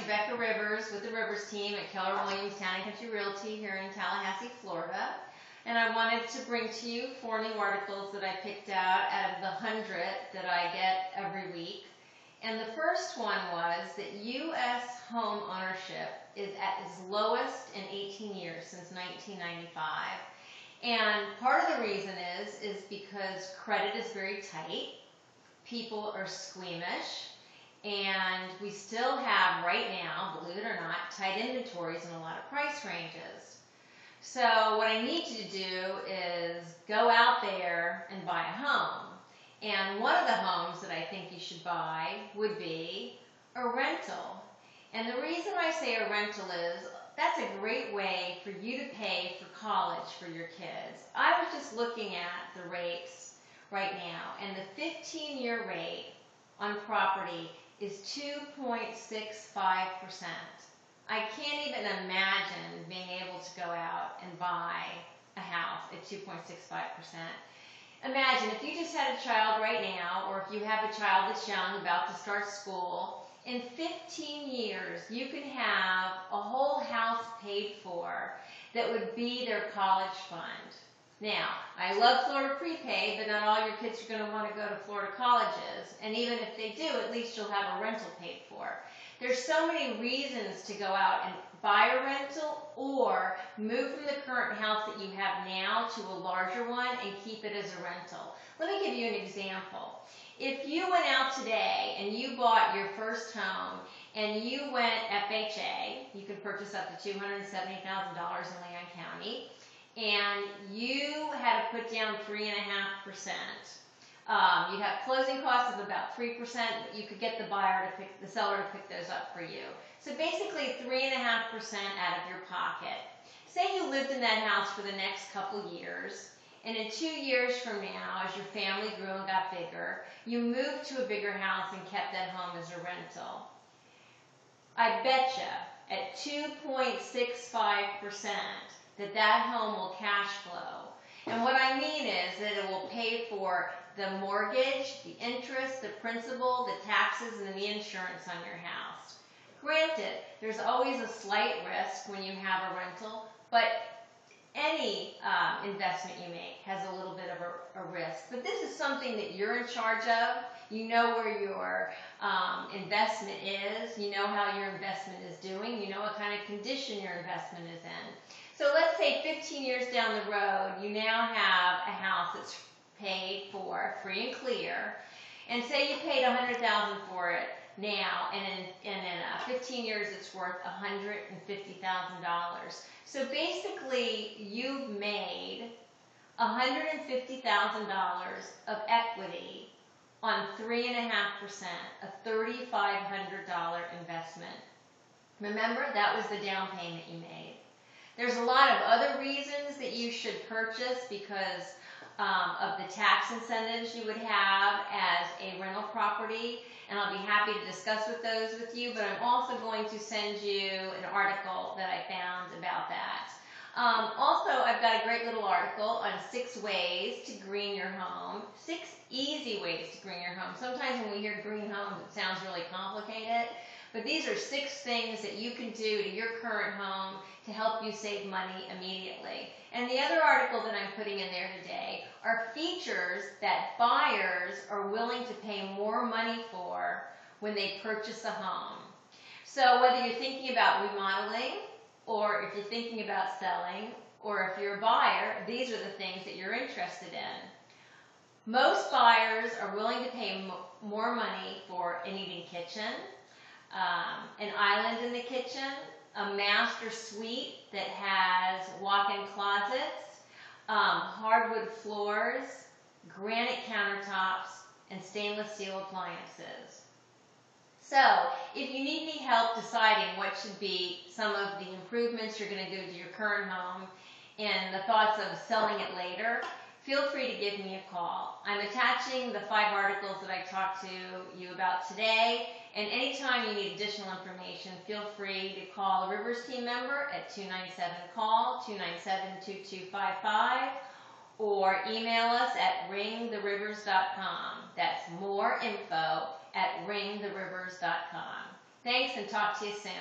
Rebekah Rivers with the Rivers team at Keller Williams Town and Country Realty here in Tallahassee, Florida. And I wanted to bring to you 4 new articles that I picked out of the 100 that I get every week. And the first one was that U.S. home ownership is at its lowest in 18 years, since 1995. And part of the reason is because credit is very tight, people are squeamish, and we still have, right now, believe it or not, tight inventories in a lot of price ranges. So what I need you to do is go out there and buy a home. And one of the homes that I think you should buy would be a rental. And the reason I say a rental is that's a great way for you to pay for college for your kids. I was just looking at the rates right now, and the 15-year rate on property is 2.65%. I can't even imagine being able to go out and buy a house at 2.65%. Imagine if you just had a child right now, or if you have a child that's young, about to start school, in 15 years you can have a whole house paid for that would be their college fund. Now, I love Florida prepaid, but not all your kids are going to want to go to Florida colleges. And even if they do, at least you'll have a rental paid for. There's so many reasons to go out and buy a rental or move from the current house that you have now to a larger one and keep it as a rental. Let me give you an example. If you went out today and you bought your first home and you went FHA, you can purchase up to $270,000 in Leon County, and you had to put down 3.5%. You'd have closing costs of about 3%, but you could get the seller to pick those up for you. So basically 3.5% out of your pocket. Say you lived in that house for the next couple years, and in 2 years from now, as your family grew and got bigger, you moved to a bigger house and kept that home as a rental. I bet you at 2.65%, that home will cash flow. And what I mean is that it will pay for the mortgage, the interest, the principal, the taxes, and the insurance on your house. Granted, there's always a slight risk when you have a rental, but any investment you make has a little bit of a risk. But this is something that you're in charge of. You know where your investment is. You know how your investment is doing. You know what kind of condition your investment is in. So let's say 15 years down the road, you now have a house that's paid for, free and clear, and say you paid $100,000 for it now, and in 15 years it's worth $150,000. So basically, you've made $150,000 of equity on 3.5%, a $3,500 investment. Remember, that was the down payment you made. There's a lot of other reasons that you should purchase because of the tax incentives you would have as a rental property, and I'll be happy to discuss those with you, but I'm also going to send you an article that I found about that. Also, I've got a great little article on 6 ways to green your home, 6 easy ways to green your home. Sometimes when we hear green homes, it sounds really complicated. But these are 6 things that you can do to your current home to help you save money immediately. And the other article that I'm putting in there today are features that buyers are willing to pay more money for when they purchase a home. So whether you're thinking about remodeling, or if you're thinking about selling, or if you're a buyer, these are the things that you're interested in. Most buyers are willing to pay more money for an eating kitchen, an island in the kitchen, a master suite that has walk-in closets, hardwood floors, granite countertops, and stainless steel appliances. So, if you need any help deciding what should be some of the improvements you're going to do to your current home and the thoughts of selling it later, feel free to give me a call. I'm attaching the 5 articles that I talked to you about today, and anytime you need additional information, feel free to call the Rivers team member at 297-CALL, 297-2255, or email us at ringtherivers.com. That's more info at ringtherivers.com. Thanks, and talk to you soon.